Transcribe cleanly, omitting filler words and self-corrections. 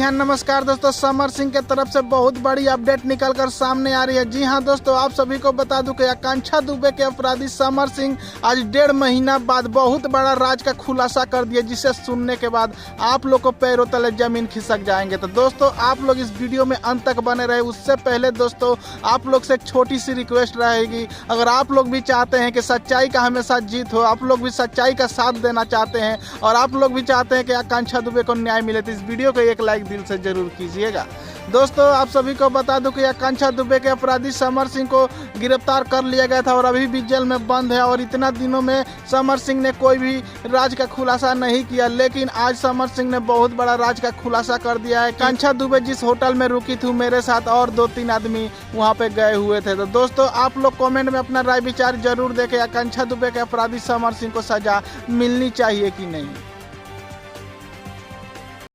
हाँ नमस्कार दोस्तों, समर सिंह के तरफ से बहुत बड़ी अपडेट निकल कर सामने आ रही है। जी हाँ दोस्तों, आप सभी को बता दूं कि आकांक्षा दुबे के अपराधी समर सिंह आज 1.5 महीना बाद बहुत बड़ा राज का खुलासा कर दिया, जिसे सुनने के बाद आप लोग को पैरों तले जमीन खिसक जाएंगे। तो दोस्तों आप लोग इस वीडियो में अंत तक बने रहे। उससे पहले दोस्तों आप लोग से एक छोटी सी रिक्वेस्ट रहेगी, अगर आप लोग भी चाहते हैं कि सच्चाई का हमेशा जीत हो, आप लोग भी सच्चाई का साथ देना चाहते हैं और आप लोग भी चाहते हैं कि आकांक्षा दुबे को न्याय मिले, तो इस वीडियो को एक लाइक दिल से जरूर कीजिएगा। दोस्तों आप सभी को बता दूं कि आकांक्षा दुबे के अपराधी समर सिंह को गिरफ्तार कर लिया गया था और अभी भी जेल में बंद है। और इतना दिनों में समर सिंह ने कोई भी राज का खुलासा नहीं किया, लेकिन आज समर सिंह ने बहुत बड़ा राज का खुलासा कर दिया है। आकांक्षा दुबे जिस होटल में रुकी थी मेरे साथ और 2-3 आदमी वहां पे गए हुए थे। तो दोस्तों आप लोग कमेंट में अपना राय विचार जरूर दें कि आकांक्षा दुबे के अपराधी समर सिंह को सजा मिलनी चाहिए कि नहीं।